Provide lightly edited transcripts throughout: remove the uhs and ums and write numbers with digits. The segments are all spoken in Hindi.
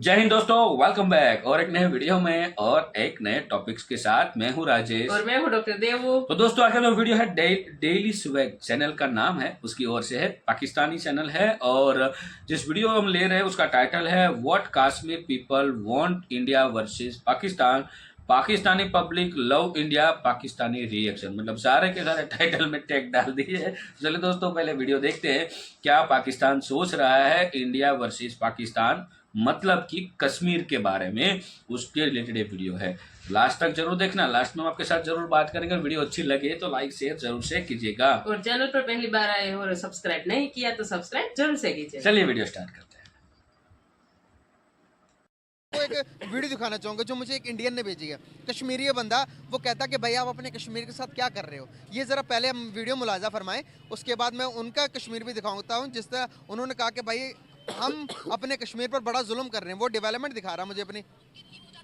जय हिंद दोस्तों, वेलकम बैक और एक नए वीडियो में और एक नए टॉपिक्स के साथ। मैं हूं राजेश और मैं हूं डॉक्टर देवू। तो दोस्तों, आज का जो वीडियो है डेली स्वैग चैनल का नाम है, उसकी ओर से है, पाकिस्तानी चैनल है। और जिस वीडियो हम ले रहे हैं उसका टाइटल है what Kashmir people want India versus Pakistan, Pakistani public love India, Pakistani reaction. मतलब सारे के सारे टाइटल में टैग डाल दिए है। चलिए दोस्तों, पहले वीडियो देखते हैं। क्या पाकिस्तान सोच रहा है इंडिया वर्सेस पाकिस्तान, मतलब कि कश्मीर के बारे में, उसके रिलेटेड ये वीडियो है। लास्ट तक जरूर देखना, लास्ट में हम आपके साथ जरूर बात करेंगे। वीडियो अच्छी लगे तो लाइक शेयर जरूर से कीजिएगा और चैनल पर पहली बार आए हो और सब्सक्राइब नहीं किया तो सब्सक्राइब जरूर से कीजिए। चलिए वीडियो स्टार्ट करते हैं। वो एक वीडियो दिखाना चाहूँगा जो मुझे एक इंडियन ने भेजी है। कश्मीरी है बंदा, वो कहता कि भाई आप अपने कश्मीर के साथ क्या कर रहे हो। ये ज़रा पहले हम वीडियो मुलाजा फरमाएं, उसके बाद मैं उनका कश्मीर भी दिखाता हूँ। जिस तरह उन्होंने कहा कि भाई हम अपने कश्मीर पर बड़ा जुल्म कर रहे हैं, वो डेवलपमेंट दिखा रहा है मुझे अपनी।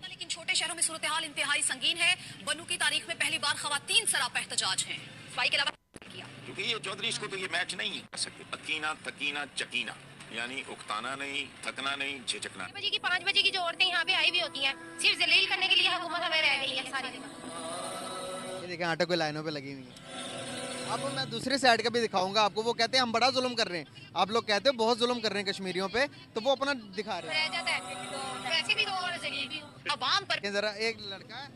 लेकिन छोटे शहरों में सूरत हाल इंतहाई संगीन है। बनू की तारीख में पहली बार खवातीन सरापा एहतजाज हैं। सफाई के अलावा किया क्योंकि ये चौधरी इसको तो ये मैच नहीं कर सकते। अकीना तकीना चकीना, यानी उकताना नहीं, थकना नहीं, झिझकना। 4 बजे की 5 बजे की जो औरतें यहाँ पे आई हुई होती हैं, सिर्फ जलील करने के लिए हुकूमत हमें रह गई है सारी जगह। ये देखें ऑटो की लाइनों पे लगी हुई है। अब मैं दूसरे साइड का भी दिखाऊंगा आपको। वो कहते हैं हम बड़ा जुल्म कर रहे हैं, आप लोग कहते हैं बहुत जुल्म कर रहे हैं कश्मीरियों पे, तो वो अपना दिखा रहे हैं। रह जाता है तो वैसे भी तो और जलील भी अवाम पर। जरा एक लड़का है,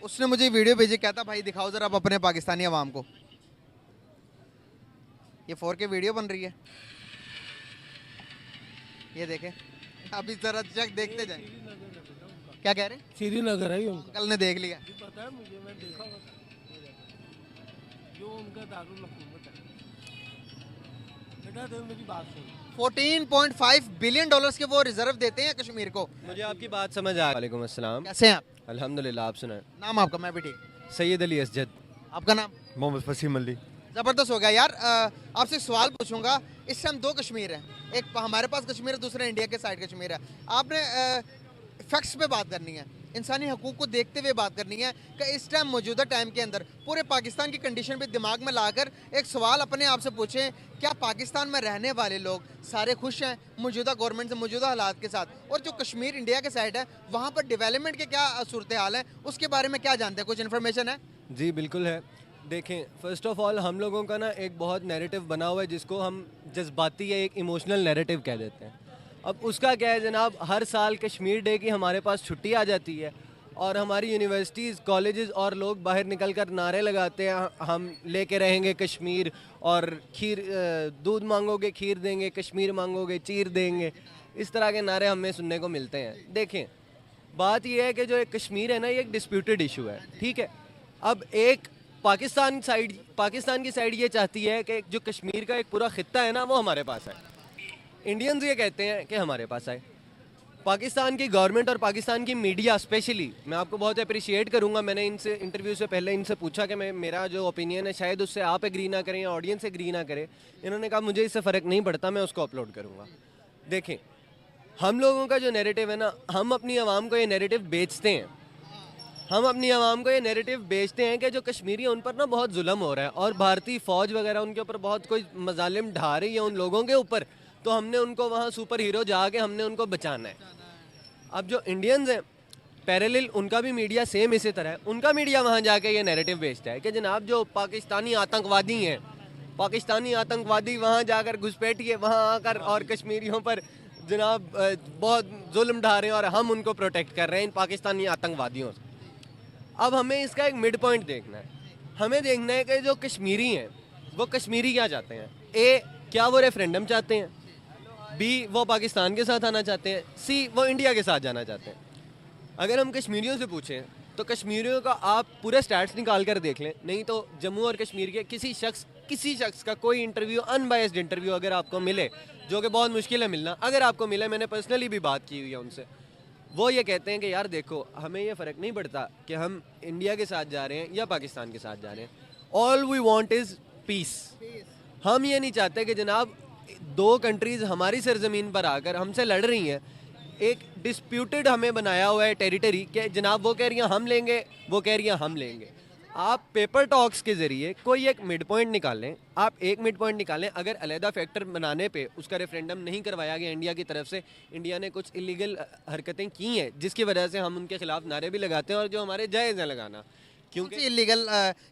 उसने मुझे वीडियो भेजी, कहता भाई दिखाओ जरा आप अपने पाकिस्तानी अवाम को। ये 4K वीडियो बन रही है, ये देखें। अभी जरा चेक देखते जाए। क्या कह रहे हैं? श्रीनगर है उनका। अंकल ने देख लिया। पता है मुझे, मैं देखा हुआ जो उनका दारुल हुकूमत है। बेटा तो मेरी बात सुन। 14.5 बिलियन डॉलर्स के वो रिजर्व देते हैं कश्मीर को। मुझे आपकी बात समझ आ। वालेकुम अस्सलाम। कैसे हैं आप? अल्हम्दुलिल्लाह, आप सुनाएं। नाम आपका? मैं भी ठीक। सैयद अली असजद। आपका नाम? मोहम्मद फसीम अली। ज़बरदस्त हो गया यार। आपसे एक सवाल पूछूंगा। इस टाइम 2 कश्मीर हैं, एक हमारे पास कश्मीर है, दूसरा इंडिया के साइड कश्मीर है। आपने फैक्ट्स पे बात करनी है, इंसानी हकूक़ को देखते हुए बात करनी है कि इस टाइम मौजूदा टाइम के अंदर पूरे पाकिस्तान की कंडीशन भी दिमाग में लाकर एक सवाल अपने आप से पूछें, क्या पाकिस्तान में रहने वाले लोग सारे खुश हैं मौजूदा गवर्नमेंट से, मौजूदा हालात के साथ? और जो कश्मीर इंडिया के साइड है, वहाँ पर डेवलपमेंट के क्या सूरत हाल है, उसके बारे में क्या जानते हैं? कुछ इन्फॉर्मेशन है? जी बिल्कुल है। देखें, फ़र्स्ट ऑफ़ ऑल हम लोगों का ना एक बहुत नैरेटिव बना हुआ है जिसको हम जज्बाती या एक इमोशनल नैरेटिव कह देते हैं। अब उसका क्या है जनाब, हर साल कश्मीर डे की हमारे पास छुट्टी आ जाती है और हमारी यूनिवर्सिटीज़, कॉलेजेस और लोग बाहर निकल कर नारे लगाते हैं, हम लेके रहेंगे कश्मीर, और खीर, दूध मांगोगे खीर देंगे, कश्मीर मांगोगे चीर देंगे। इस तरह के नारे हमें सुनने को मिलते हैं। देखें, बात यह है कि जो एक कश्मीर है ना, ये एक डिस्प्यूटेड इशू है, ठीक है। अब एक पाकिस्तान की साइड ये चाहती है कि जो कश्मीर का एक पूरा खित्ता है ना, वो हमारे पास है। इंडियंस ये कहते हैं कि हमारे पास आए। पाकिस्तान की गवर्नमेंट और पाकिस्तान की मीडिया स्पेशली, मैं आपको बहुत अप्रिशिएट करूंगा। मैंने इनसे इंटरव्यू से पहले इनसे पूछा कि मेरा जो ओपिनियन है शायद उससे आप एग्री ना करें या ऑडियंस एग्री ना करे। इन्होंने कहा मुझे इससे फ़र्क नहीं पड़ता, मैं उसको अपलोड करूँगा। देखें, हम लोगों का जो नैरेटिव है ना, हम अपनी आवाम को ये नैरेटिव बेचते हैं। हम अपनी आवाम को ये नैरेटिव बेचते हैं कि जो कश्मीरी उन पर ना बहुत जुल्म हो रहा है और भारतीय फ़ौज वगैरह उनके ऊपर बहुत कोई मजालिम ढा रही है उन लोगों के ऊपर, तो हमने उनको वहाँ सुपर हीरो जाके हमने उनको बचाना है। अब जो इंडियंस हैं पैरेलल, उनका भी मीडिया सेम इसी तरह है। उनका मीडिया वहाँ जाके ये नैरेटिव बेचता है कि जनाब जो पाकिस्तानी आतंकवादी हैं, पाकिस्तानी आतंकवादी वहाँ जाकर घुसपैठिए, वहाँ आकर और कश्मीरियों पर जनाब बहुत जुल्म ढा रहे हैं और हम उनको प्रोटेक्ट कर रहे हैं इन पाकिस्तानी आतंकवादियों से। अब हमें इसका एक मिड पॉइंट देखना है। हमें देखना है कि जो कश्मीरी हैं वो कश्मीरी क्या चाहते हैं। ए, क्या वो रेफरेंडम चाहते हैं? बी, वो पाकिस्तान के साथ आना चाहते हैं? सी, वो इंडिया के साथ जाना चाहते हैं? अगर हम कश्मीरियों से पूछें तो कश्मीरियों का आप पूरे स्टैट्स निकाल कर देख लें, नहीं तो जम्मू और कश्मीर के किसी शख्स का कोई इंटरव्यू, अनबायस्ड इंटरव्यू अगर आपको मिले, जो कि बहुत मुश्किल है मिलना, अगर आपको मिले, मैंने पर्सनली भी बात की हुई है उनसे, वो ये कहते हैं कि यार देखो, हमें ये फ़र्क नहीं पड़ता कि हम इंडिया के साथ जा रहे हैं या पाकिस्तान के साथ जा रहे हैं। All we want is peace. हम ये नहीं चाहते कि जनाब 2 कंट्रीज़ हमारी सरजमीन पर आकर हमसे लड़ रही हैं। एक डिस्प्यूटेड हमें बनाया हुआ है टेरिटरी कि जनाब वो कह रही हैं हम लेंगे, वो कह रही हैं हम लेंगे। आप पेपर टॉक्स के ज़रिए कोई एक मिड पॉइंट निकालें, आप एक मिड पॉइंट निकालें। अगर अलहदा फैक्टर बनाने पे उसका रेफरेंडम नहीं करवाया गया इंडिया की तरफ से, इंडिया ने कुछ इलीगल हरकतें की हैं जिसकी वजह से हम उनके खिलाफ नारे भी लगाते हैं और जो हमारे जायज़ है लगाना, क्योंकि इलीगल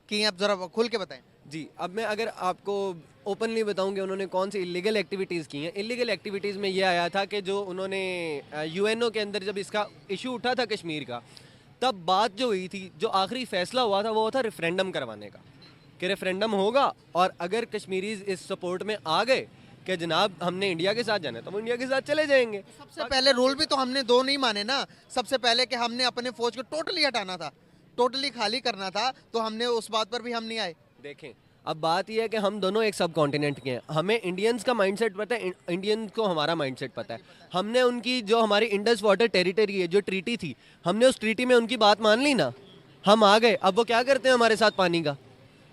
की हैं, आप जरा खुल के बताएं। जी अब मैं अगर आपको ओपनली बताऊं कि उन्होंने कौन सी इलीगल एक्टिविटीज़ की हैं। इलीगल एक्टिविटीज़ में ये आया था कि जो उन्होंने यूएनओ के अंदर जब इसका इशू उठा था कश्मीर का, तब बात जो हुई थी, जो आखिरी फैसला हुआ था वो था रेफरेंडम करवाने का, कि रेफरेंडम होगा और अगर कश्मीरीज इस सपोर्ट में आ गए कि जनाब हमने इंडिया के साथ जाना है तो वो इंडिया के साथ चले जाएंगे। सबसे पहले रूल भी तो हमने दो नहीं माने ना। सबसे पहले कि हमने अपने फौज को टोटली हटाना था, टोटली खाली करना था, तो हमने उस बात पर भी हम नहीं आए। देखें अब बात यह है कि हम दोनों एक सब कॉन्टिनेंट के हैं, हमें इंडियंस का माइंडसेट पता है, इंडियंस को हमारा माइंडसेट पता है। हमने उनकी जो हमारी इंडस वाटर टेरिटरी है, जो ट्रीटी थी, हमने उस ट्रीटी में उनकी बात मान ली ना, हम आ गए। अब वो क्या करते हैं हमारे साथ पानी का,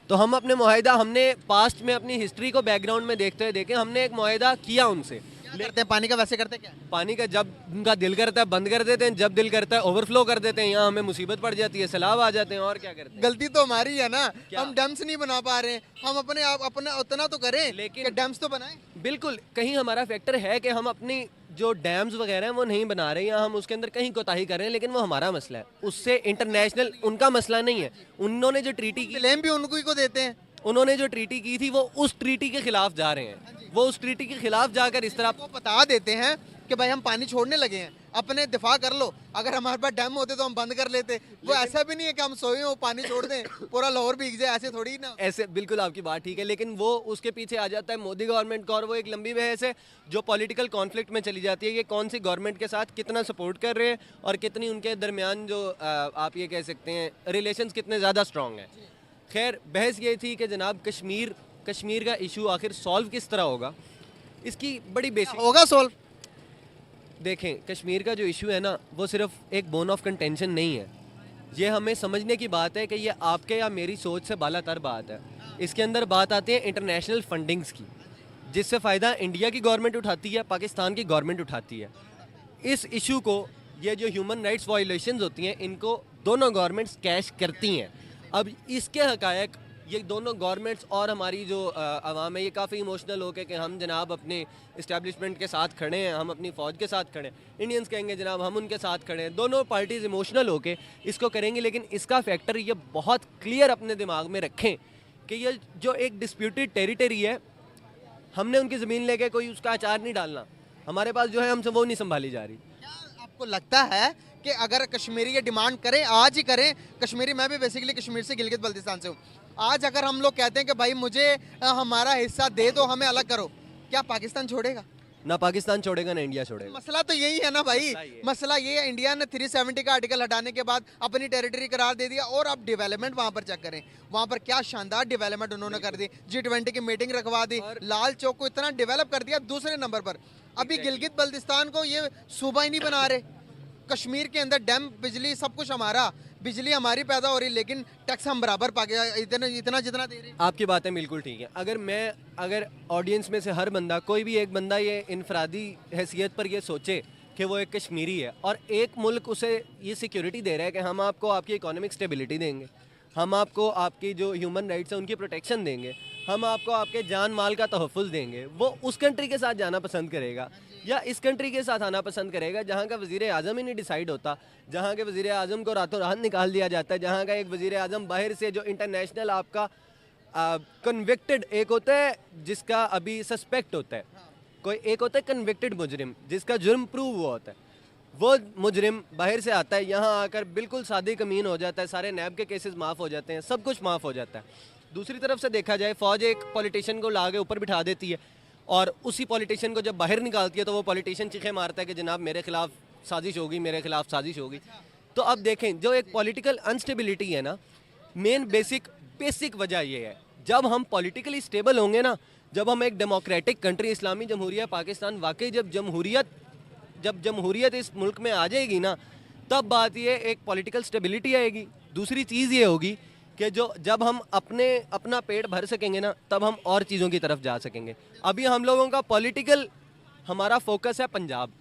तो हम अपने मुआहिदा, हमने पास्ट में अपनी हिस्ट्री को बैकग्राउंड में देखते हुए देखें, हमने एक मुआहिदा किया उनसे। करते हैं पानी का, वैसे करते क्या? पानी का जब उनका दिल करता है बंद कर देते हैं, जब दिल करता है ओवरफ्लो कर देते हैं, यहाँ हमें मुसीबत पड़ जाती है, सैलाब आ जाते हैं, और क्या करते हैं। गलती तो हमारी है ना, हम डैम्स नहीं बना पा रहे हैं। हम अपने आप अपना उतना तो करें, लेकिन डैम्स तो बनाएं। बिल्कुल, कहीं हमारा फैक्टर है कि हम अपनी जो डैम्स वगैरह हैं वो नहीं बना रहे, या हम उसके अंदर कहीं कोताही कर रहे हैं, लेकिन वो हमारा मसला है, उससे इंटरनेशनल उनका मसला नहीं है। उन्होंने जो ट्रीटी की, ब्लेम भी उनको ही को देते हैं। उन्होंने जो ट्रीटी की थी वो उस ट्रीटी के खिलाफ जा रहे हैं, वो उस ट्रीटी के खिलाफ जाकर इस तरह वो बता देते हैं कि भाई हम पानी छोड़ने लगे हैं, अपने दिफा कर लो। अगर हमारे पास डैम होते तो हम बंद कर लेते। वो ऐसा भी नहीं है कि हम सोए हो पानी छोड़ दें पूरा लाहौर भीग जाए, ऐसे थोड़ी ना। ऐसे बिल्कुल आपकी बात ठीक है, लेकिन वो उसके पीछे आ जाता है मोदी गवर्नमेंट का, और वो एक लंबी बहस है जो पॉलिटिकल कॉन्फ्लिक्ट में चली जाती है कि कौन सी गवर्नमेंट के साथ कितना सपोर्ट कर रहे हैं और कितनी उनके दरमियान जो आप ये कह सकते हैं रिलेशंस कितने ज़्यादा स्ट्रॉन्ग हैं। खैर बहस ये थी कि जनाब कश्मीर का इशू आखिर सॉल्व किस तरह होगा, इसकी बड़ी बेसिक होगा सॉल्व। देखें कश्मीर का जो इशू है ना, वो सिर्फ एक बोन ऑफ कंटेंशन नहीं है, ये हमें समझने की बात है कि ये आपके या मेरी सोच से बालातर बात है। इसके अंदर बात आती है इंटरनेशनल फंडिंग्स की, जिससे फ़ायदा इंडिया की गवर्नमेंट उठाती है, पाकिस्तान की गवर्नमेंट उठाती है। इस इशू को, ये जो ह्यूमन राइट्स वायलेशंस होती हैं, इनको दोनों गवर्नमेंट्स कैश करती हैं। अब इसके हकायक ये दोनों गवर्नमेंट्स और हमारी जो आवाम है, ये काफ़ी इमोशनल हो के कि हम जनाब अपने इस्टेब्लिशमेंट के साथ खड़े हैं, हम अपनी फ़ौज के साथ खड़े हैं। इंडियंस कहेंगे जनाब हम उनके साथ खड़े हैं। दोनों पार्टीज़ इमोशनल हो के इसको करेंगी, लेकिन इसका फैक्टर ये बहुत क्लियर अपने दिमाग में रखें कि ये जो एक डिस्प्यूटेड टेरिटरी है, हमने उनकी ज़मीन लेके कोई उसका अचार नहीं डालना, हमारे पास जो है हमसे वो नहीं संभाली जा रही। क्या आपको लगता है कि अगर कश्मीरी ये डिमांड करें, आज ही करें, कश्मीरी, मैं भी बेसिकली कश्मीर से, गिलगित बल्तिस्तान से हूँ, आज अगर हम लोग कहते हैं कि भाई मुझे हमारा हिस्सा दे दो, हमें अलग करो, क्या पाकिस्तान छोड़ेगा? ना पाकिस्तान छोड़ेगा ना इंडिया छोड़ेगा। मसला तो यही है ना भाई, मसला ये है। इंडिया ने 370 का आर्टिकल हटाने के बाद अपनी टेरिटरी करार दे दिया, और अब डेवलपमेंट वहाँ पर चेक करें, वहाँ पर क्या शानदार डेवलपमेंट उन्होंने कर दी। G20 की मीटिंग रखवा दी, लाल चौक को इतना डेवलप कर दिया। दूसरे नंबर पर अभी गिलगित बल्तिस्तान को ये सूबा ही नहीं बना रहे। कश्मीर के अंदर डैम, बिजली, सब कुछ हमारा, बिजली हमारी पैदा हो रही, लेकिन टैक्स हम बराबर इतना जितना दे रहे हैं। आपकी बातें बिल्कुल ठीक है। अगर ऑडियंस में से हर बंदा, कोई भी एक बंदा ये इनफरादी हैसियत पर ये सोचे कि वो एक कश्मीरी है और एक मुल्क उसे ये सिक्योरिटी दे रहा है कि हम आपको आपकी इकोनॉमिक स्टेबिलिटी देंगे, हम आपको आपकी जो ह्यूमन राइट्स हैं उनकी प्रोटेक्शन देंगे, हम आपको आपके जान माल का तहफ़्फ़ुज़ देंगे, वो उस कंट्री के साथ जाना पसंद करेगा या इस कंट्री के साथ आना पसंद करेगा जहाँ का वज़ीर आज़म ही नहीं डिसाइड होता, जहाँ के वज़ीर आज़म को रातों रात निकाल दिया जाता है, जहाँ का एक वज़ीर आज़म बाहर से जो इंटरनेशनल आपका कन्विक्टेड, एक होता है जिसका अभी सस्पेक्ट होता है, कोई एक होता है कन्विक्टेड मुजरिम जिसका जुर्म प्रूव हुआ होता है, वो मुजरिम बाहर से आता है, यहाँ आकर बिल्कुल सादी कमीन हो जाता है, सारे नैब के केसेस माफ़ हो जाते हैं, सब कुछ माफ़ हो जाता है। दूसरी तरफ से देखा जाए, फ़ौज एक पॉलिटिशियन को ला के ऊपर बिठा देती है और उसी पॉलिटिशियन को जब बाहर निकालती है तो वो पॉलिटिशियन चीखे मारता है कि जनाब मेरे खिलाफ साजिश होगी, मेरे खिलाफ साजिश होगी। तो अब देखें, जो एक पॉलिटिकल अनस्टेबिलिटी है ना, मेन बेसिक वजह ये है, जब हम पॉलिटिकली स्टेबल होंगे ना, जब हम एक डेमोक्रेटिक कंट्री, इस्लामी जमहूरिया पाकिस्तान, वाकई जब जमहूरियत इस मुल्क में आ जाएगी ना, तब बात ये एक पॉलिटिकल स्टेबिलिटी आएगी। दूसरी चीज़ ये होगी कि जब हम अपना पेट भर सकेंगे ना, तब हम और चीज़ों की तरफ जा सकेंगे। अभी हम लोगों का पॉलिटिकल हमारा फोकस है पंजाब,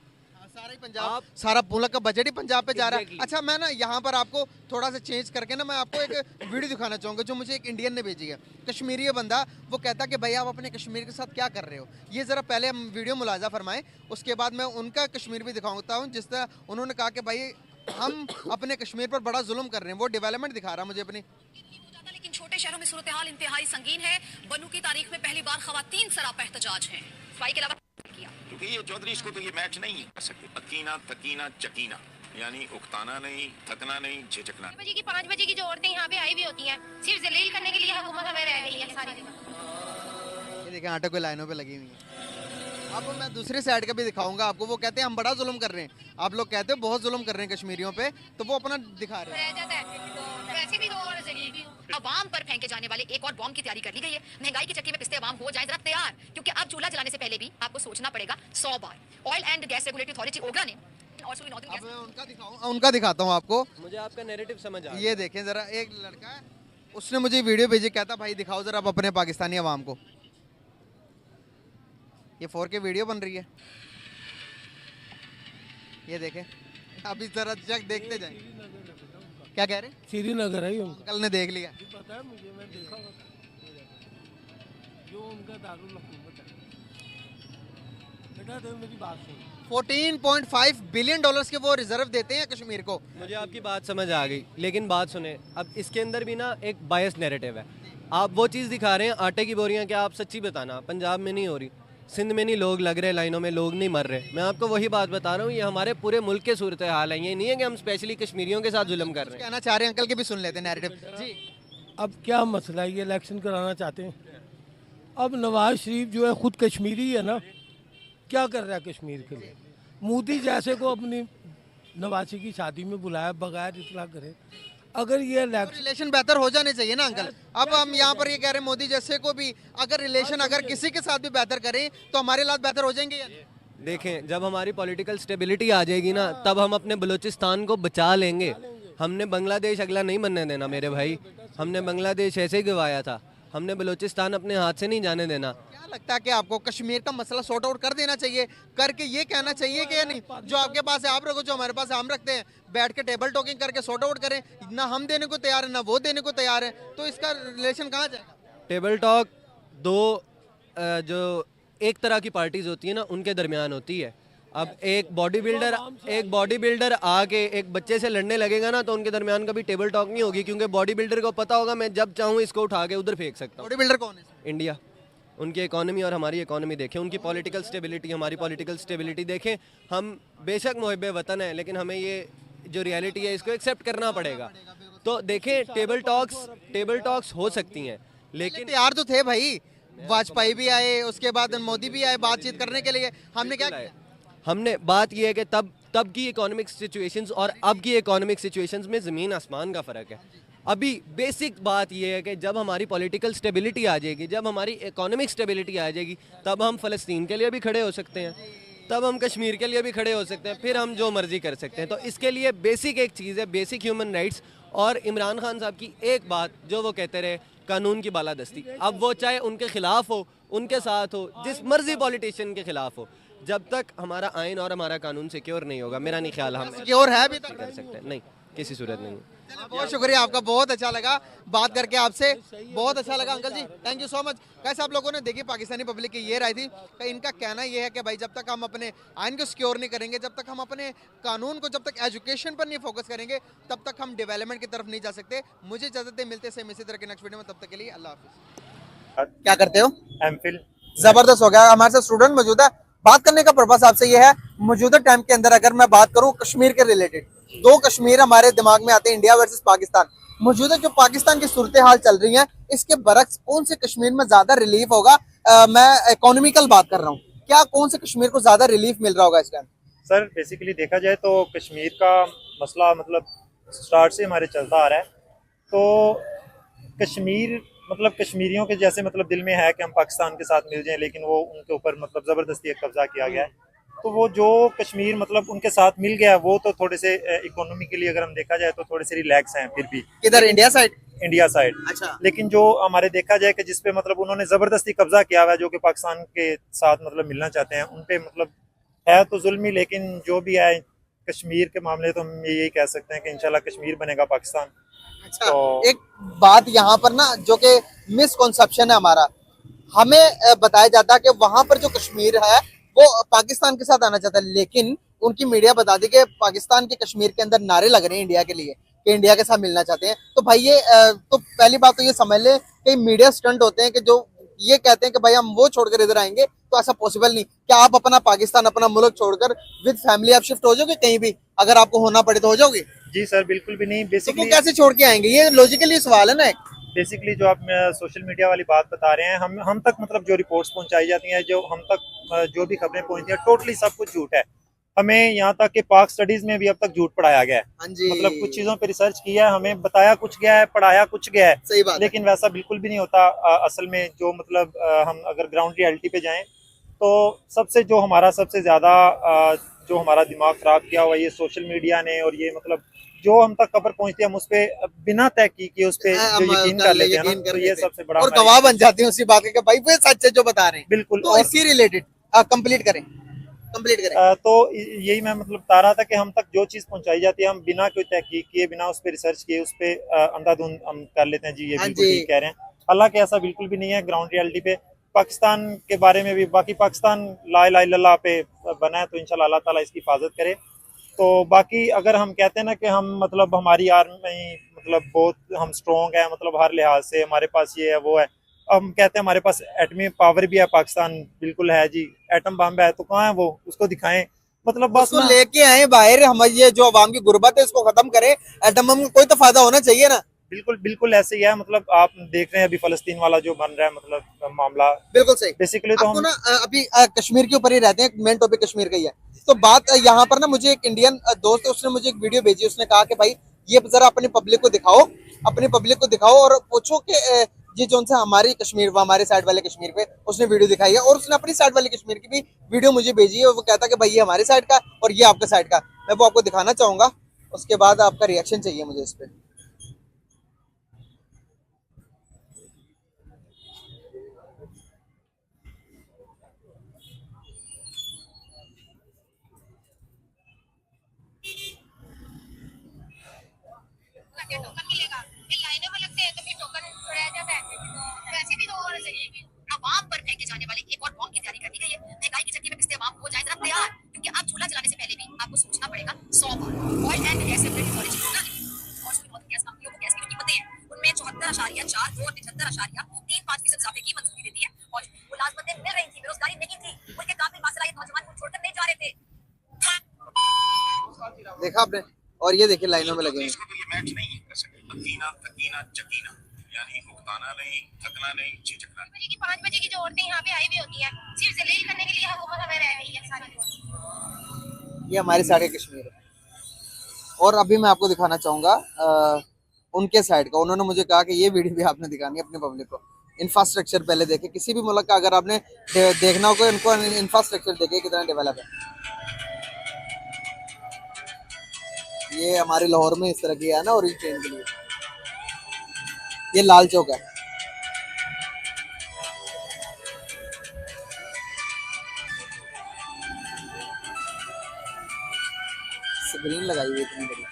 सारा ही पंजाब, सारा मुल्क का बजट ही पंजाब पे जा रहा है। Exactly. अच्छा, मैं ना यहाँ पर आपको थोड़ा सा चेंज करके ना मैं आपको एक वीडियो दिखाना चाहूँगा जो मुझे एक इंडियन ने भेजी है। कश्मीरी है बंदा, वो कहता कि भाई आप अपने कश्मीर के साथ क्या कर रहे हो। ये ज़रा पहले हम वीडियो मुलाजा फरमाएं, उसके बाद मैं उनका कश्मीर भी दिखाता हूँ जिस तरह उन्होंने कहा कि भाई हम अपने कश्मीर पर बड़ा जुल्म कर रहे हैं। वो डेवलपमेंट दिखा रहा है मुझे अपनी। लेकिन छोटे शहरों में सूरत हाल इंतहाई संगीन है। बनू की तारीख में पहली बार खवातीन सरापा एहतजाज हैं। सफाई के अलावा किया क्योंकि ये चौधरी इसको तो ये मैच नहीं कर सकते। अकीना तकीना चकीना यानी उकताना नहीं, थकना नहीं, झिझकना। 4 बजे की 5 बजे की जो औरतें यहाँ पे आई हुई होती हैं, सिर्फ जलील करने के लिए हुकूमत हमें रह गई है सारी जगह। ये देखें आटे को लाइनों पे लगी हुई है। अब मैं दूसरी साइड का भी दिखाऊंगा आपको। वो कहते हैं हम बड़ा जुल्म कर रहे हैं, आप लोग कहते हो बहुत जुल्म कर रहे हैं कश्मीरियों पे, तो वो अपना दिखा रहे हैं। रह जाता है तो वैसे भी हो और जलील भी हो। अवाम पर फेंके जाने वाले एक और बॉम्ब की तैयारी कर ली गई है। महंगाई के चक्की में पिसते अवाम हो जाए जरा तैयार, क्योंकि अब चूल्हा जलाने से पहले भी आपको सोचना पड़ेगा 100 बार। Oil and gas regulatory authority OGRA ने और सुई नॉर्दर्न अब मैं उनका दिखाता हूँ आपको। मुझे आपका नैरेटिव समझ आ ये देखें जरा, एक लड़का है, उसने मुझे वीडियो भेजी, कहता भाई दिखाओ जरा आप अपने पाकिस्तानी अवाम को। ये 4K वीडियो बन रही है, ये देखें। अभी जरा चेक देखते जाएं। क्या कह रहे हैं? श्रीनगर है ये उनका, अंकल ने देख लिया। पता है मुझे, मैं देखा हुआ था। जो उनका दारुल हुकूमत है। बेटा तो मेरी बात सुन, 14.5 बिलियन डॉलर्स के वो रिजर्व देते हैं कश्मीर को। मुझे आपकी बात समझ आ गई, लेकिन बात सुने, अब इसके अंदर भी ना एक बायस नैरेटिव है। आप वो चीज़ दिखा रहे हैं आटे की बोरियां, क्या आप सच्ची बताना पंजाब में नहीं हो रही, सिंध में नहीं लोग लग रहे लाइनों में, लोग नहीं मर रहे। मैं आपको वही बात बता रहा हूँ, ये हमारे पूरे मुल्क के सूरत हाल है। ये नहीं है कि हम स्पेशली कश्मीरियों के साथ जुल्म कर रहे हैं। कहना चाह रहे हैं अंकल के भी सुन लेते हैं नैरेटिव जी। अब क्या मसला है, ये इलेक्शन कराना चाहते हैं। अब नवाज शरीफ जो है खुद कश्मीरी है ना, क्या कर रहा है कश्मीर के लिए। मोदी जैसे को अपनी नवासी की शादी में बुलाया बगैर इतला करे। अगर ये इलेक्शन, रिलेशन बेहतर हो जाने चाहिए ना अंकल। अब हम यहाँ पर ये कह रहे हैं मोदी जैसे को भी अगर रिलेशन अगर किसी के साथ भी बेहतर करें तो हमारे हालात बेहतर हो जाएंगे या नहीं? देखें, जब हमारी पॉलिटिकल स्टेबिलिटी आ जाएगी ना, तब हम अपने बलूचिस्तान को बचा लेंगे। हमने बांग्लादेश अगला नहीं बनने देना मेरे भाई। हमने बांग्लादेश ऐसे ही गवाया था, हमने बलूचिस्तान अपने हाथ से नहीं जाने देना। क्या लगता है कि आपको कश्मीर का मसला सॉर्ट आउट कर देना चाहिए, करके ये कहना चाहिए कि या नहीं जो आपके पास है आप रखो, जो हमारे पास है हम रखते हैं, बैठ के टेबल टॉकिंग करके सॉर्ट आउट करें। ना हम देने को तैयार है ना वो देने को तैयार है, तो इसका रिलेशन कहाँ जाएगा? टेबल टॉक दो जो एक तरह की पार्टीज होती है ना, उनके दरमियान होती है। अब एक बॉडी बिल्डर आके एक बच्चे से लड़ने लगेगा ना, तो उनके दरमियान कभी टेबल टॉक नहीं होगी, क्योंकि बॉडी बिल्डर को पता होगा मैं जब चाहूँ इसको उठा के उधर फेंक सकता हूँ। बॉडी बिल्डर कौन है? इंडिया, उनकी इकोनॉमी और हमारी इकोनॉमी देखें, उनकी पॉलिटिकल स्टेबिलिटी हमारी पॉलिटिकल स्टेबिलिटी देखें। हम बेशक मुहिब वतन है, लेकिन हमें ये जो रियलिटी है इसको एक्सेप्ट करना पड़ेगा। तो देखें, टेबल टॉक्स हो सकती हैं, लेकिन तैयार तो थे भाई, वाजपेयी भी आए, उसके बाद मोदी भी आए बातचीत करने के लिए। हमने क्या किया? हमने बात यह है कि तब की इकोनॉमिक सिचुएशंस और अब की इकोनॉमिक सिचुएशंस में ज़मीन आसमान का फ़र्क है। अभी बेसिक बात यह है कि जब हमारी पॉलिटिकल स्टेबिलिटी आ जाएगी, जब हमारी इकोनॉमिक स्टेबिलिटी आ जाएगी, तब हम फ़लस्तीन के लिए भी खड़े हो सकते हैं, तब हम कश्मीर के लिए भी खड़े हो सकते हैं, फिर हम जो मर्जी कर सकते हैं। तो इसके लिए बेसिक एक चीज़ है, बेसिक ह्यूमन राइट्स। और इमरान खान साहब की एक बात जो वो कहते रहे, कानून की बालादस्ती। अब वो चाहे उनके खिलाफ हो, उनके साथ हो, जिस मर्जी पॉलिटिशियन के खिलाफ हो, जब तक हमारा आइन और हमारा कानून सिक्योर नहीं होगा, मेरा नहीं ख्याल हम सिक्योर है अभी तक कर सकते हैं। नहीं, किसी सूरत नहीं। बहुत शुक्रिया आपका, बहुत अच्छा लगा बात करके आपसे, बहुत अच्छा लगा uncle ji, thank you so much. कैसे आप लोगों ने देखी पाकिस्तानी पब्लिक की ये राय थी कि इनका कहना ये है कि भाई जब तक हम अपने आइन को सिक्योर नहीं करेंगे, जब तक हम अपने कानून को, जब तक एजुकेशन पर नहीं फोकस करेंगे, तब तक हम डेवलपमेंट की तरफ नहीं जा सकते। मुझे इजाजत दे, मिलते सेम इसी तरह के नेक्स्ट वीडियो में, तब तक के लिए अल्लाह हाफिज़। क्या करते हो? एमफिल। जबरदस्त हो गया। हमारे साथ स्टूडेंट मौजूद है। बात करने का पर्पस आपसे ये है, मौजूदा टाइम के अंदर अगर मैं बात करूं कश्मीर के रिलेटेड, दो कश्मीर हमारे दिमाग में आते हैं, इंडिया वर्सेस पाकिस्तान। मौजूदा जो पाकिस्तान की सूरत हाल चल रही है, इसके बरक्स कौन से कश्मीर में ज्यादा रिलीफ होगा? मैं इकोनॉमिकल बात कर रहा हूँ, क्या कौन से कश्मीर को ज्यादा रिलीफ मिल रहा होगा इसका? सर बेसिकली देखा जाए तो कश्मीर का मसला मतलब स्टार्ट से हमारे चलता आ रहा है। तो कश्मीर मतलब कश्मीरियों के जैसे मतलब दिल में है कि हम पाकिस्तान के साथ मिल जाएं, लेकिन वो उनके ऊपर मतलब ज़बरदस्ती एक कब्जा किया गया है। तो वो जो कश्मीर मतलब उनके साथ मिल गया, वो तो थोड़े से इकोनॉमिकली अगर हम देखा जाए तो थोड़े से रिलैक्स हैं फिर भी। किधर? India side? India side. अच्छा। लेकिन जो हमारे देखा जाए कि जिसपे मतलब उन्होंने ज़बरदस्ती कब्जा किया हुआ है, जो कि पाकिस्तान के साथ मतलब मिलना चाहते हैं, उन पे मतलब है तो जुल्म ही, लेकिन जो भी है कश्मीर के मामले तो हम यही कह सकते हैं कि इंशाल्लाह कश्मीर बनेगा पाकिस्तान। अच्छा, तो एक बात यहाँ पर ना जो कि मिसकॉन्सेप्शन है हमारा, हमें बताया जाता है कि वहां पर जो कश्मीर है वो पाकिस्तान के साथ आना चाहता है, लेकिन उनकी मीडिया बताती कि पाकिस्तान के कश्मीर के अंदर नारे लग रहे हैं इंडिया के लिए कि इंडिया के साथ मिलना चाहते हैं। तो भाई ये तो पहली बात तो ये समझ ले कि मीडिया स्टंट होते हैं कि जो ये कहते हैं कि भाई हम वो छोड़कर इधर आएंगे, तो ऐसा पॉसिबल नहीं। क्या आप अपना पाकिस्तान, अपना मुल्क छोड़कर विद फैमिली आप शिफ्ट हो जाओगे कहीं भी, अगर आपको होना पड़े तो हो जाओगे? जी सर, बिल्कुल भी नहीं। तो वो बेसिकली कैसे छोड़ के आएंगे? ये लॉजिकली सवाल है ना एक। बेसिकली जो आप सोशल मीडिया वाली बात बता रहे हैं, हम तक मतलब जो रिपोर्ट्स पहुंचाई जाती हैं, जो हम तक जो भी खबरें पहुंचती हैं, टोटली सब कुछ झूठ है। हमें यहाँ तक कि पाक स्टडीज में भी अब तक झूठ पढ़ाया गया है। हाँ जी, मतलब कुछ चीजों पे रिसर्च किया है, हमें बताया कुछ गया है, पढ़ाया कुछ गया है, सही बात है। लेकिन वैसा बिल्कुल भी नहीं होता। असल में जो मतलब हम अगर ग्राउंड रियलिटी पे जाएं तो जो हमारा सबसे ज्यादा जो हमारा दिमाग खराब किया हुआ ये सोशल मीडिया ने, और ये मतलब जो हम तक खबर पहुंचती है हम उस पे बिना तहकीक किए उस पे जो यकीन कर लेते हैं ना, तो ये सबसे बड़ा और गवाह बन जाते हैं उसी बात के कि भाई वो सच है जो बता रहे हैं। बिल्कुल। तो इसी रिलेटेड कंप्लीट करें। तो यही मैं मतलब बता रहा था कि हम तक जो चीज़ पहुंचाई जाती है हम बिना कोई तहकीक किए, बिना उस पर रिसर्च किए, उस पर अंधाधुंध हम कर लेते हैं। जी ये बिल्कुल ठीक कह रहे हैं। हालांकि ऐसा बिल्कुल भी नहीं है। ग्राउंड रियलिटी पे पाकिस्तान के बारे में भी, बाकी पाकिस्तान ला इलाहा इल्लल्लाह पे बना है, तो इंशाल्लाह अल्लाह ताला इसकी हिफाजत करे। तो बाकी अगर हम कहते हैं ना कि हम मतलब हमारी आर्मी मतलब बहुत हम स्ट्रॉन्ग है, मतलब हर लिहाज से हमारे पास ये है वो है, हम कहते हैं हमारे पास एटमी पावर भी है, पाकिस्तान बिल्कुल है जी, एटम बम है, तो कहाँ है वो, उसको दिखाएं। मतलब बस उसको लेके आए बाहर, हम ये जो अवाम की गुर्बत है इसको खत्म करें। एटम बम का कोई तो फायदा होना चाहिए ना। बिल्कुल बिल्कुल ऐसे ही है। मतलब आप देख रहे हैं अभी फलस्तीन वाला जो बन रहा है मतलब मामला, बिल्कुल सही। बेसिकली तो आपको हम ना अभी कश्मीर के ऊपर ही रहते हैं, मेन टॉपिक कश्मीर का ही है। तो बात यहाँ पर ना, मुझे एक इंडियन दोस्त है, उसने मुझे एक वीडियो भेजी, उसने कहा कि भाई ये जरा अपनी पब्लिक को दिखाओ, अपनी पब्लिक को दिखाओ और पूछो कि ये जो उनसे हमारी कश्मीर, हमारे साइड वाले कश्मीर पे उसने वीडियो दिखाई है, और उसने अपनी साइड वाले कश्मीर की भी वीडियो मुझे भेजी है। वो कहता है कि भाई ये हमारे साइड का और ये आपके साइड का। मैं वो आपको दिखाना चाहूंगा, उसके बाद आपका रिएक्शन चाहिए मुझे इस पे। टोकन मिलेगा, फिर लाइनों में लगते हैं तो फिर टोकन रह जाता है। वैसे भी तो होना चाहिए कि अवाम पर फेंके जाने वाले एक और बॉम्ब की तैयारी कर ली गई है। महंगाई की चक्की में पिसते अवाम हो जाए जरा तैयार, क्योंकि अब चूल्हा जलाने से पहले भी आपको सोचना पड़ेगा 100 बार। Oil and gas regulatory authority होगा और उसकी बहुत गैस कंपनियों को गैस की जो कीमतें हैं उनमें 74.4 और 75.35% इजाफे की मंजूरी देती है। और मुलाजमतें मिल रही थी, बेरोजगारी नहीं थी, उनके काबिल बासलाहियत नौजवान को छोड़कर नहीं जा रहे थे। देखा आपने? और ये देखिए लाइनों में लगे हैं। इसको तो ये मैच नहीं कर सकते। अकीना तकीना चकीना, यानी उकताना नहीं, थकना नहीं, झिझकना नहीं। 5 बजे की जो औरतें यहाँ पे आई हुई होती हैं, सिर्फ जलील करने के लिए हुकूमत हमें रह गई है सारी। ये हमारे साइड का कश्मीर है। और अभी मैं आपको दिखाना चाहूंगा उनके साइड का। उन्होंने मुझे कहा कि ये वीडियो भी आपने दिखानी है अपने पब्लिक को। इंफ्रास्ट्रक्चर पहले देखे, किसी भी मुल्क का अगर आपने देखना होगा, इनको इंफ्रास्ट्रक्चर देखे कितना डेवलप है। ये हमारे लाहौर में इस तरह की है ना, और ट्रेन के लिए ये लाल चौक है। स्क्रीन लगाई हुई इतनी बड़ी।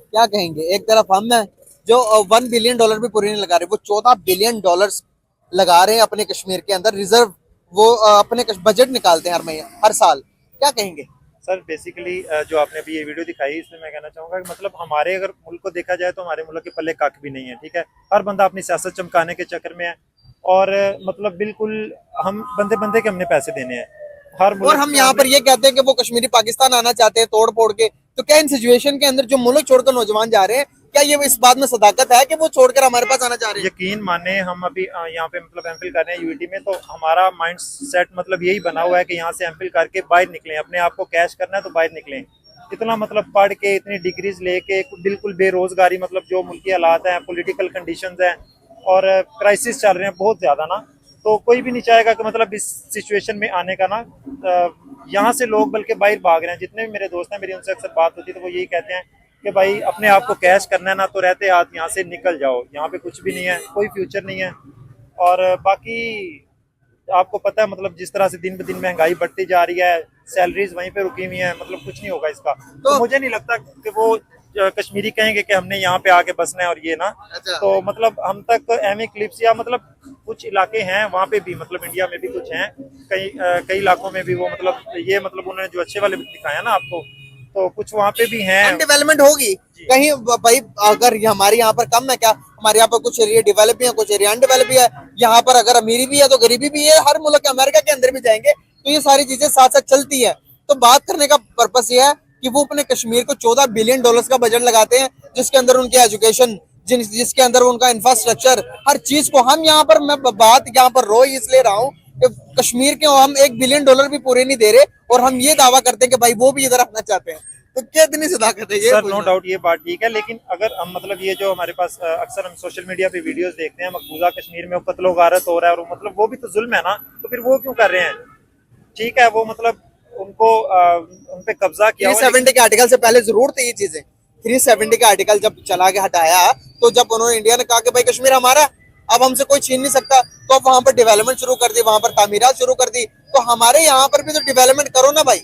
क्या कहेंगे, एक तरफ हम हैं जो $1 बिलियन भी पूरे नहीं लगा रहे, वो $14 बिलियन लगा रहे हैं अपने कश्मीर के अंदर रिजर्व। वो अपने बजट निकालते हैं हर महीने, हर साल। क्या कहेंगे सर? बेसिकली जो आपने अभी ये वीडियो दिखाई, इसमें मैं कहना चाहूँगा कि मतलब हमारे अगर मुल्क को देखा जाए तो हमारे मुल्क के पल्ले कख भी नहीं है। ठीक है, हर बंदा अपनी सियासत चमकाने के चक्कर में है, और मतलब बिल्कुल हम बंदे बंदे के हमने पैसे देने हैं हर मुल्क। और हम यहाँ पर ये कहते हैं कि वो कश्मीरी पाकिस्तान आना चाहते हैं तोड़ फोड़ के। तो क्या इन सिचुएशन के अंदर जो मुल्क छोड़कर नौजवान जा रहे हैं, क्या ये इस बात में सदाकत है कि वो छोड़कर हमारे पास आना चाह रहे हैं? यकीन माने, हम अभी यहाँ पे मतलब एमफिल कर रहे हैं यूईटी में, तो हमारा माइंड सेट मतलब यही बना हुआ है कि यहाँ से एमफिल करके बाहर निकलें, अपने आप को कैश करना है तो बाहर निकलें। इतना मतलब पढ़ के इतनी डिग्रीज लेके बिल्कुल बेरोजगारी, मतलब जो मुल्की हालात हैं, पॉलिटिकल कंडीशंस हैं और क्राइसिस चल रहे हैं बहुत ज़्यादा ना, तो कोई भी नहीं चाहेगा कि मतलब इस सिचुएशन में आने का ना। यहाँ से लोग बल्कि बाहर भाग रहे हैं। जितने भी मेरे दोस्त हैं, मेरी उनसे अक्सर बात होती है तो वो यही कहते हैं कि भाई अपने आप को कैश करना है ना, तो रहते हाथ यहाँ से निकल जाओ, यहाँ पे कुछ भी नहीं है, कोई फ्यूचर नहीं है। और बाकी आपको पता है मतलब जिस तरह से दिन ब दिन महंगाई बढ़ती जा रही है, सैलरीज वहीं पे रुकी हुई हैं, मतलब कुछ नहीं होगा इसका। तो मुझे नहीं लगता कि वो कश्मीरी कहेंगे कि हमने यहाँ पे आके बसना है और ये ना। अच्छा। तो मतलब हम तक एमी क्लिप्स या मतलब कुछ इलाके हैं वहाँ पे भी, मतलब इंडिया में भी कुछ हैं, कई इलाकों में भी वो मतलब ये मतलब उन्होंने जो अच्छे वाले दिखाया ना आपको, तो कुछ वहाँ पे भी हैं। डेवलपमेंट होगी कहीं भाई, अगर ये हमारे यहाँ पर कम है क्या? हमारे यहाँ पर कुछ एरिया डेवलप भी है, कुछ एरिया अनडेवलप भी है। यहाँ पर अगर अमीरी भी है तो गरीबी भी है। हर मुल्क अमेरिका के अंदर भी जाएंगे तो ये सारी चीजें साथ साथ चलती है। तो बात करने का पर्पस ये है कि वो अपने कश्मीर को $14 बिलियन का बजट लगाते हैं, जिसके अंदर उनकी एजुकेशन, जिसके अंदर उनका इंफ्रास्ट्रक्चर, हर चीज को हम यहाँ पर, मैं बात यहाँ पर रो इसलिए रहा हूँ कि कश्मीर के हम $1 बिलियन भी पूरे नहीं दे रहे, और हम ये दावा करते हैं कि भाई वो भी इधर आना चाहते हैं। तो कितनी सदाकत है ये? सर नो डाउट ये बात ठीक है, लेकिन अगर हम मतलब ये जो हमारे पास अक्सर हम सोशल मीडिया पे वीडियोस देखते हैं, मकबूजा कश्मीर में कत्लो गारत हो रहा है, और मतलब वो भी तो जुल्म है ना, तो फिर वो क्यों कर रहे हैं? ठीक है, वो मतलब उनको उन पे कब्जा किया। 370 के आर्टिकल से पहले जरूर थी ये चीजें। 370 का आर्टिकल जब चला के हटाया, तो जब उन्होंने इंडिया ने कहा कि भाई कश्मीर हमारा, अब हमसे कोई छीन नहीं सकता, तो अब वहां पर डेवलपमेंट शुरू कर दी, वहां पर तामीरात शुरू कर दी। तो हमारे यहाँ पर भी तो डेवलपमेंट करो ना भाई।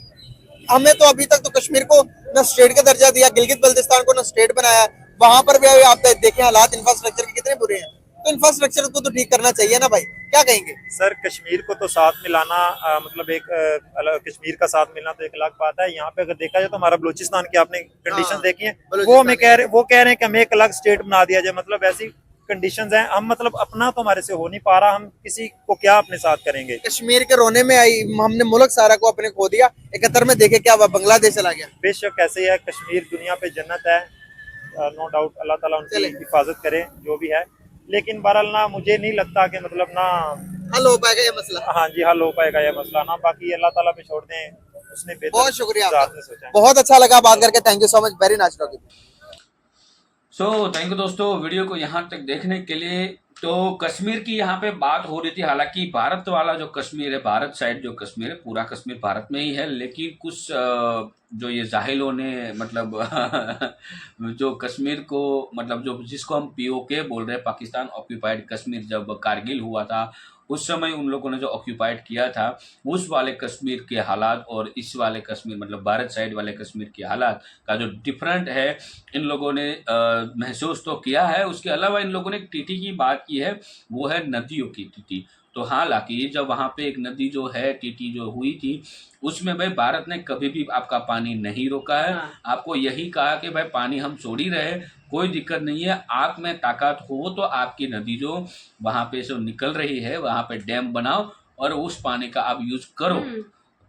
हमें तो अभी तक तो कश्मीर को न स्टेट का दर्जा दिया, गिलगित बल्तिस्तान को न स्टेट बनाया। वहां पर भी आप देखें हालात इंफ्रास्ट्रक्चर के कितने बुरे हैं। तो इंफ्रास्ट्रक्चर को तो ठीक करना चाहिए ना भाई, क्या कहेंगे? सर कश्मीर को तो साथ मिलाना मतलब एक कश्मीर का साथ मिलना तो एक अलग बात है। यहाँ पे अगर देखा जाए तो हमारा बलूचिस्तान की आपने कंडीशन देखी है, वो कह रहे हैं कि हमें एक अलग स्टेट बना दिया जाए। मतलब ऐसी कंडीशंस हैं, हम मतलब अपना तो हमारे से हो नहीं पा रहा, हम किसी को क्या अपने साथ करेंगे? कश्मीर के रोने में आई, हमने मुल्क सारा को अपने खो दिया। 71 में देखे क्या हुआ, बांग्लादेश चला गया। बेशक ऐसे ही है, कश्मीर दुनिया पे जन्नत है, नो डाउट। अल्लाह ताला उनकी हिफाजत करे जो भी है, लेकिन बहरहाल ना मुझे नहीं लगता कि मतलब ना हल हो पाएगा ये मसला। हाँ जी, हल हो पाएगा ये मसला ना। बाकी अल्लाह ताला पे छोड़ दें, उसने बेहतर। बहुत शुक्रिया आपका, सोचा। बहुत अच्छा लगा बात करके। Thank you so much, very nice talking. So thank you दोस्तों वीडियो को यहाँ तक देखने के लिए। तो कश्मीर की यहाँ पे बात हो रही थी, हालांकि भारत वाला जो कश्मीर है, भारत साइड जो कश्मीर है, पूरा कश्मीर भारत में ही है, लेकिन कुछ जो ये जाहिलों ने मतलब जो कश्मीर को मतलब जो जिसको हम POK बोल रहे हैं, पाकिस्तान ऑक्यूपाइड कश्मीर, जब कारगिल हुआ था उस समय उन लोगों ने जो ऑक्यूपाइड किया था, उस वाले कश्मीर के हालात और इस वाले कश्मीर मतलब भारत साइड वाले कश्मीर के हालात का जो डिफरेंट है, इन लोगों ने महसूस तो किया है। उसके अलावा इन लोगों ने एक टीटी की बात की है, वो है नदियों की टीटी। तो हालांकि जब वहाँ पे एक नदी जो है टीटी जो हुई थी, उसमें भाई भारत ने कभी भी आपका पानी नहीं रोका है। आपको यही कहा कि भाई पानी हम छोड़ ही रहे, कोई दिक्कत नहीं है, आप में ताकत हो तो आपकी नदी जो वहाँ पे जो निकल रही है वहाँ पे डैम बनाओ और उस पानी का आप यूज करो।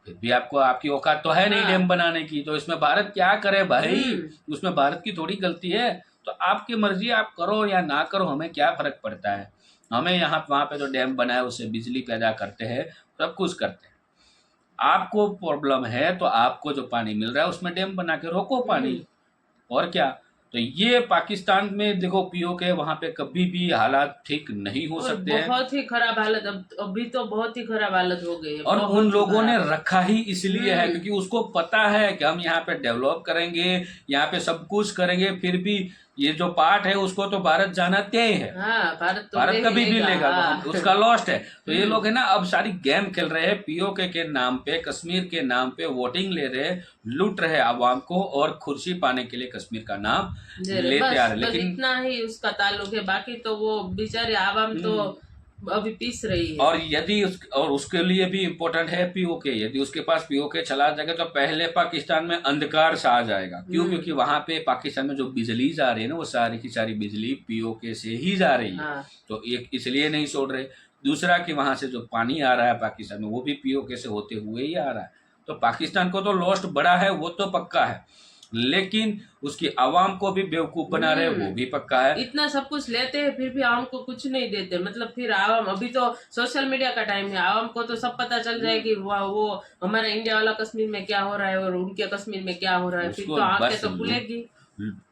फिर भी आपको आपकी औकात तो है नहीं डैम बनाने की, तो इसमें भारत क्या करे भाई? उसमें भारत की थोड़ी गलती है। तो आपकी मर्जी, आप करो या ना करो, हमें क्या फर्क पड़ता है? हमें यहाँ वहाँ पे जो डैम बनाए उससे बिजली पैदा करते हैं, सब कुछ करते हैं। आपको प्रॉब्लम है तो आपको जो पानी मिल रहा है उसमें डैम बना के रोको पानी, और क्या। तो ये पाकिस्तान में देखो POK वहाँ पे कभी भी हालात ठीक नहीं हो सकते हैं। बहुत ही खराब हालत, अभी तो बहुत ही खराब हालत हो गई है। और उन लोगों ने रखा ही इसलिए है क्योंकि उसको पता है कि हम यहाँ पे डेवलप करेंगे, यहाँ पे सब कुछ करेंगे, फिर भी ये जो पार्ट है उसको तो भारत जाना तय है। भारत कभी भी लेगा, तो उसका लॉस्ट है। तो ये लोग है ना अब सारी गेम खेल रहे हैं, POK के नाम पे, कश्मीर के नाम पे वोटिंग ले रहे, लूट रहे आवाम को और कुर्सी पाने के लिए कश्मीर का नाम लेते आ रहे। लेकिन इतना ही उसका ताल्लुक है, बाकी तो वो बेचारे आवाम तो अभी पीस रही है। और यदि उसके लिए भी इम्पोर्टेंट है POK, यदि उसके पास POK चला जाएगा तो पहले पाकिस्तान में अंधकार सा आ जाएगा। क्यों? क्योंकि वहां पे पाकिस्तान में जो बिजली जा रही है ना, वो सारी की सारी बिजली POK से ही जा रही है। तो एक इसलिए नहीं छोड़ रहे, दूसरा कि वहां से जो पानी आ रहा है पाकिस्तान में वो भी POK से होते हुए ही आ रहा है। तो पाकिस्तान को तो लॉस्ट बड़ा है, वो तो पक्का है, लेकिन उसकी आवाम को भी बेवकूफ बना रहे, वो भी पक्का है। इतना सब कुछ लेते हैं फिर भी आवाम को कुछ नहीं देते। मतलब फिर आवाम, अभी तो सोशल मीडिया का टाइम है, आवाम को तो सब पता चल जाए कि वो हमारा इंडिया वाला कश्मीर में क्या हो रहा है और उनके कश्मीर में क्या हो रहा है, फिर तो आंखें तो खुलेगी।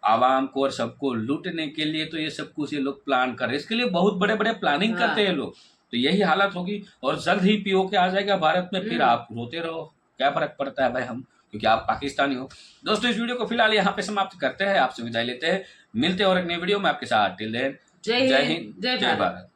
आवाम को और सबको लूटने के लिए तो ये सब कुछ ये लोग प्लान कर रहे हैं, इसके लिए बहुत बड़े बड़े प्लानिंग करते हैं लोग। तो यही हालत होगी और जल्द ही POK आ जाएगा भारत में, फिर आप रोते रहो, क्या फर्क पड़ता है भाई? हम क्योंकि आप पाकिस्तानी हो। दोस्तों इस वीडियो को फिलहाल यहाँ पे समाप्त करते हैं, आपसे विदाई लेते हैं, मिलते हैं और एक नई वीडियो में आपके साथ। टिल देन जय हिंद, जय जय भारत। भारत।